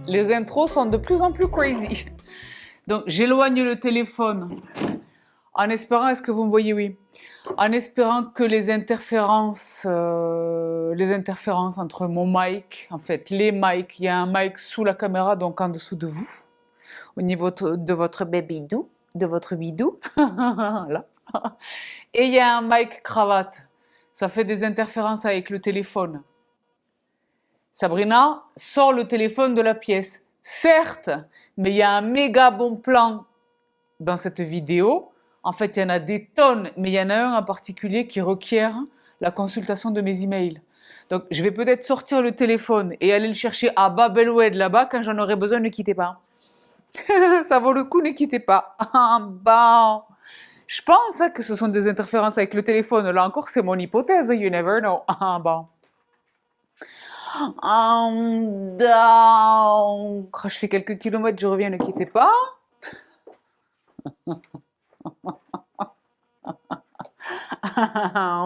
Les intros sont de plus en plus crazy. Donc, j'éloigne le téléphone en espérant, est-ce que vous me voyez? Oui. En espérant que les interférences entre mon mic, en fait, les mics, il y a un mic sous la caméra, donc en dessous de vous, au niveau de votre bébé-dou, de votre bidou, là. Et il y a un mic cravate. Ça fait des interférences avec le téléphone. Sabrina sort le téléphone de la pièce. Certes, mais il y a un méga bon plan dans cette vidéo. En fait, il y en a des tonnes, mais il y en a un en particulier qui requiert la consultation de mes emails. Donc, je vais peut-être sortir le téléphone et aller le chercher à Babelwed là-bas quand j'en aurai besoin. Ne quittez pas. Ça vaut le coup, ne quittez pas. Bon. Je pense que ce sont des interférences avec le téléphone. Là encore, c'est mon hypothèse. You never know. Bon. Je fais quelques kilomètres, je reviens, ne quittez pas.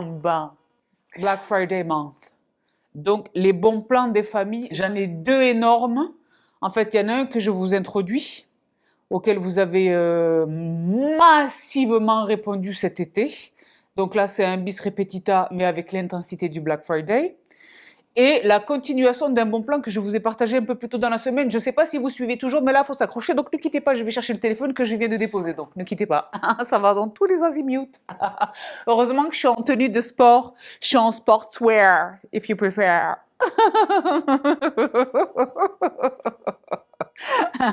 Bon. Black Friday month. Donc, les bons plans des familles, j'en ai deux énormes. En fait, il y en a un que je vous introduis, auquel vous avez massivement répondu cet été. Donc là, c'est un bis repetita, mais avec l'intensité du Black Friday. Et la continuation d'un bon plan que je vous ai partagé un peu plus tôt dans la semaine. Je ne sais pas si vous suivez toujours, mais là, il faut s'accrocher. Donc, ne quittez pas. Je vais chercher le téléphone que je viens de déposer. Donc, ne quittez pas. Ça va dans tous les azimuts. Heureusement que je suis en tenue de sport. Je suis en sportswear, if you prefer.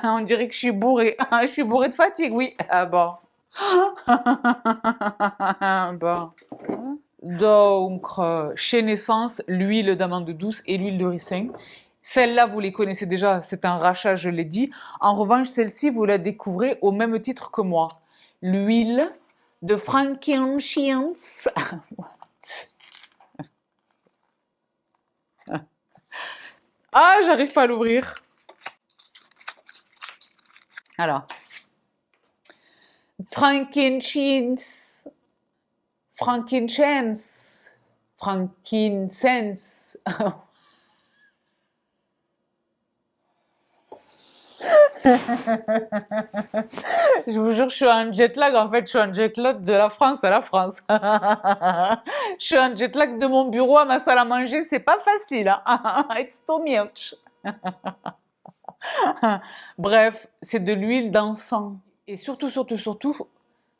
On dirait que je suis bourrée. Je suis bourrée de fatigue, oui. Ah bon. Bon. Donc, chez Naissance, l'huile d'amande douce et l'huile de ricin. Celle-là, vous les connaissez déjà, c'est un rachat, je l'ai dit. En revanche, celle-ci, vous la découvrez au même titre que moi. L'huile de frankincense. Ah, j'arrive pas à l'ouvrir. Alors. Frankincense. Frankincense. Frankincense. Je vous jure, je suis en jet lag. En fait, je suis en jet lag de la France à la France. Je suis en jet lag de mon bureau à ma salle à manger. C'est pas facile. Hein? It's too much. Bref, c'est de l'huile d'encens. Et surtout,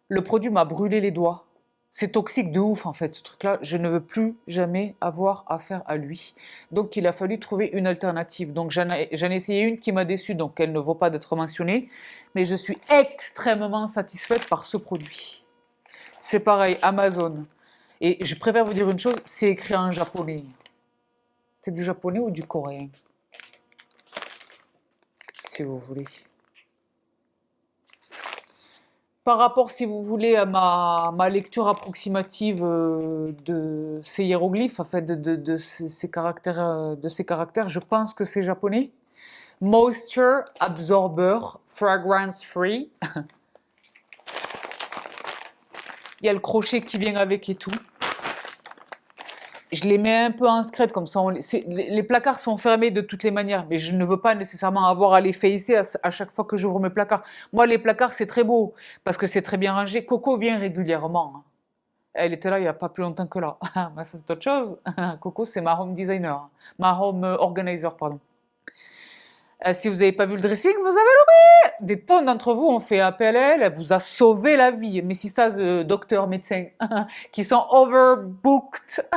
le produit m'a brûlé les doigts. C'est toxique de ouf en fait, ce truc-là. Je ne veux plus jamais avoir affaire à lui. Donc il a fallu trouver une alternative. Donc j'en ai essayé une qui m'a déçue, donc elle ne vaut pas d'être mentionnée. Mais je suis extrêmement satisfaite par ce produit. C'est pareil, Amazon. Et je préfère vous dire une chose, c'est écrit en japonais. C'est du japonais ou du coréen? Si vous voulez. Par rapport, si vous voulez, à ma lecture approximative de ces hiéroglyphes, en fait, de ces caractères, je pense que c'est japonais. Moisture Absorber, Fragrance Free. Il y a le crochet qui vient avec et tout. Je les mets un peu en scred, comme ça. Les placards sont fermés de toutes les manières, mais je ne veux pas nécessairement avoir à les facer à chaque fois que j'ouvre mes placards. Moi, les placards, c'est très beau, parce que c'est très bien rangé. Coco vient régulièrement. Hein. Elle était là il n'y a pas plus longtemps que là. Ça, c'est autre chose. Coco, c'est ma home designer. Ma home organizer, pardon. Si vous n'avez pas vu le dressing, vous avez loupé. Des tonnes d'entre vous ont fait appel à elle. Elle vous a sauvé la vie. Mes sisters, docteurs, médecins, qui sont overbooked.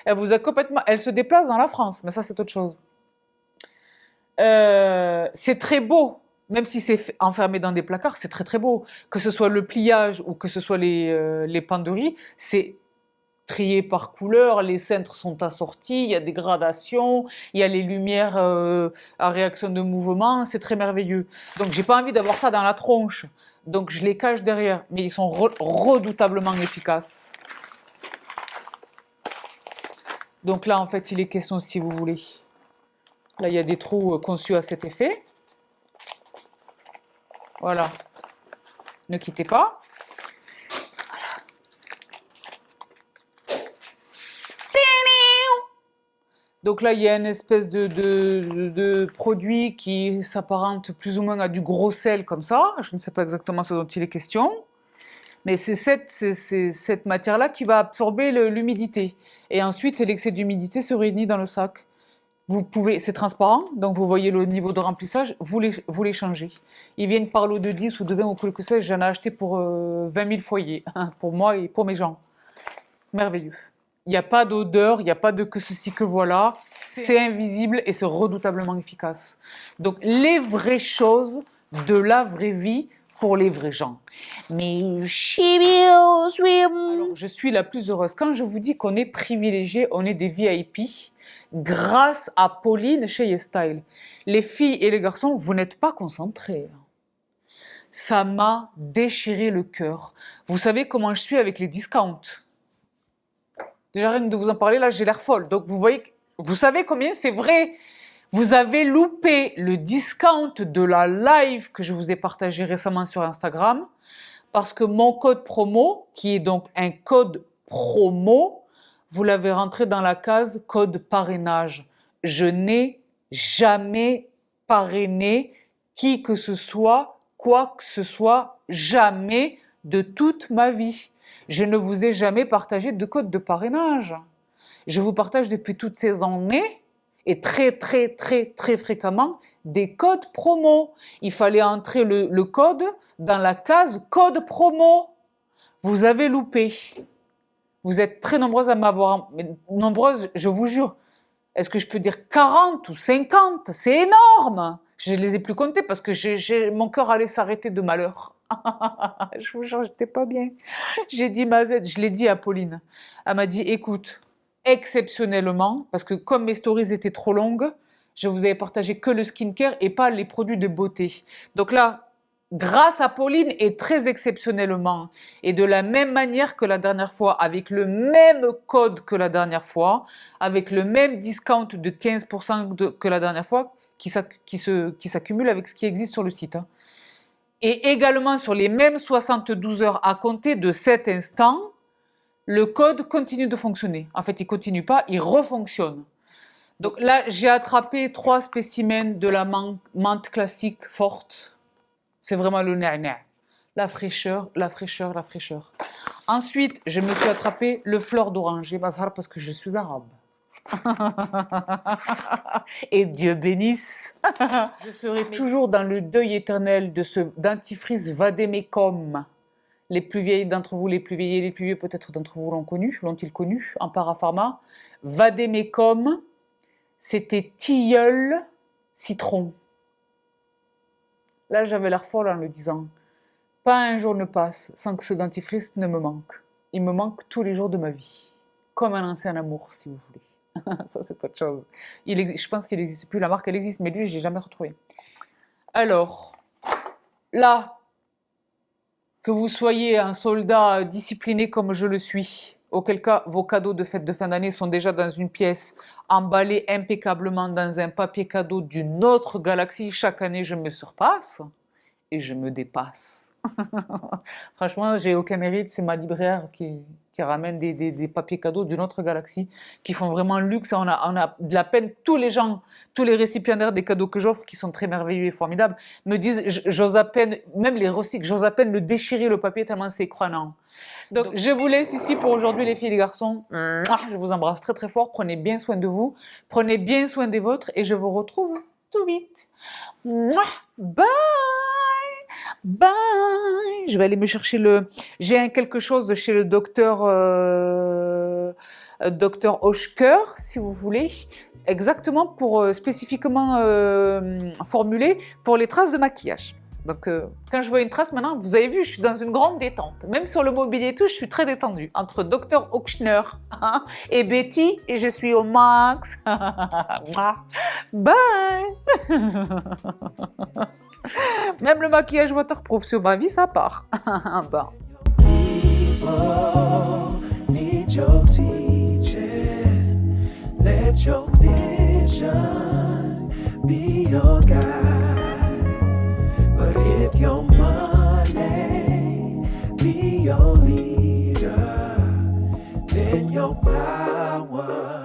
Elle vous a complètement... Elle se déplace dans la France, mais ça, c'est autre chose. C'est très beau. Même si c'est enfermé dans des placards, c'est très très beau. Que ce soit le pliage ou que ce soit les penderies, c'est trié par couleur, les cintres sont assortis, il y a des gradations, il y a les lumières à réaction de mouvement, c'est très merveilleux. Donc j'ai pas envie d'avoir ça dans la tronche, donc je les cache derrière, mais ils sont redoutablement efficaces. Donc là en fait il est question, si vous voulez, là il y a des trous conçus à cet effet. Voilà, ne quittez pas. Donc là, il y a une espèce de produit qui s'apparente plus ou moins à du gros sel comme ça. Je ne sais pas exactement ce dont il est question. Mais c'est cette matière-là qui va absorber l'humidité. Et ensuite, l'excès d'humidité se réunit dans le sac. Vous pouvez, c'est transparent, donc vous voyez le niveau de remplissage, vous les changez. Ils viennent par lot de 10 ou de 20 ou quelque chose, j'en ai acheté pour 20 000 foyers, hein, pour moi et pour mes gens. Merveilleux. Il n'y a pas d'odeur, il n'y a pas de que ceci, que voilà. C'est invisible et c'est redoutablement efficace. Donc les vraies choses de la vraie vie pour les vrais gens. Mais alors, je suis la plus heureuse. Quand je vous dis qu'on est privilégiés, on est des VIP, grâce à Pauline chez YesStyle. Les filles et les garçons, vous n'êtes pas concentrés. Ça m'a déchiré le cœur. Vous savez comment je suis avec les discounts. Déjà, rien que de vous en parler, là, j'ai l'air folle. Donc, vous voyez, vous savez combien c'est vrai. Vous avez loupé le discount de la live que je vous ai partagé récemment sur Instagram parce que mon code promo, qui est donc un code promo, vous l'avez rentré dans la case code parrainage. Je n'ai jamais parrainé qui que ce soit, quoi que ce soit, jamais de toute ma vie. Je ne vous ai jamais partagé de code de parrainage. Je vous partage depuis toutes ces années et très fréquemment des codes promo. Il fallait entrer le code dans la case code promo. Vous avez loupé. Vous êtes très nombreuses à m'avoir... Nombreuses, je vous jure. Est-ce que je peux dire 40 ou 50? C'est énorme. Je ne les ai plus comptées parce que mon cœur allait s'arrêter de malheur. Je vous jure, j'étais pas bien. J'ai dit Mazette, je l'ai dit à Pauline. Elle m'a dit, écoute, exceptionnellement, parce que comme mes stories étaient trop longues, je vous avais partagé que le skincare et pas les produits de beauté. Donc là, grâce à Pauline et très exceptionnellement, et de la même manière que la dernière fois, avec le même code que la dernière fois, avec le même discount de 15% que la dernière fois, qui s'accumule avec ce qui existe sur le site. Hein. Et également sur les mêmes 72 heures à compter de cet instant, le code continue de fonctionner. En fait, il ne continue pas, il refonctionne. Donc là, j'ai attrapé 3 spécimens de la menthe classique forte. C'est vraiment le nerf. La fraîcheur, la fraîcheur, la fraîcheur. Ensuite, je me suis attrapé le fleur d'oranger, parce que je suis arabe. Et Dieu bénisse. Je serai toujours dans le deuil éternel de ce dentifrice Vademecum. Les plus vieilles d'entre vous, les plus vieilles et les plus vieux peut-être d'entre vous l'ont-ils connu en parapharma. Vademecum, c'était tilleul citron. Là, j'avais l'air folle en le disant. Pas un jour ne passe sans que ce dentifrice ne me manque. Il me manque tous les jours de ma vie. Comme un ancien amour, si vous voulez. Ça, c'est autre chose. Je pense qu'il n'existe plus. La marque, elle existe, mais lui, je l'ai jamais retrouvé. Alors, là, que vous soyez un soldat discipliné comme je le suis, auquel cas vos cadeaux de fête de fin d'année sont déjà dans une pièce, emballés impeccablement dans un papier cadeau d'une autre galaxie. Chaque année, je me surpasse et je me dépasse. Franchement, j'ai aucun mérite. C'est ma libraire qui ramène des papiers cadeaux d'une autre galaxie, qui font vraiment luxe. On a de la peine. Tous les récipiendaires des cadeaux que j'offre, qui sont très merveilleux et formidables, me disent, j'ose à peine, même les recycles, j'ose à peine le déchirer le papier tellement c'est écrasant. Donc, je vous laisse ici pour aujourd'hui, les filles et les garçons. Je vous embrasse très très fort. Prenez bien soin de vous. Prenez bien soin des vôtres et je vous retrouve tout vite. Bye! Bye! Je vais aller me chercher j'ai quelque chose de chez le docteur Hochker, si vous voulez, exactement spécifiquement formulé pour les traces de maquillage. Donc, quand je vois une trace maintenant, vous avez vu, je suis dans une grande détente. Même sur le mobilier et tout, je suis très détendue. Entre Dr. Ochner et Betty, et je suis au max. Bye. Même le maquillage waterproof sur ma vie, ça part. Bon. Need your teaching. Let your vision be your guide. But if your money be your leader, then your power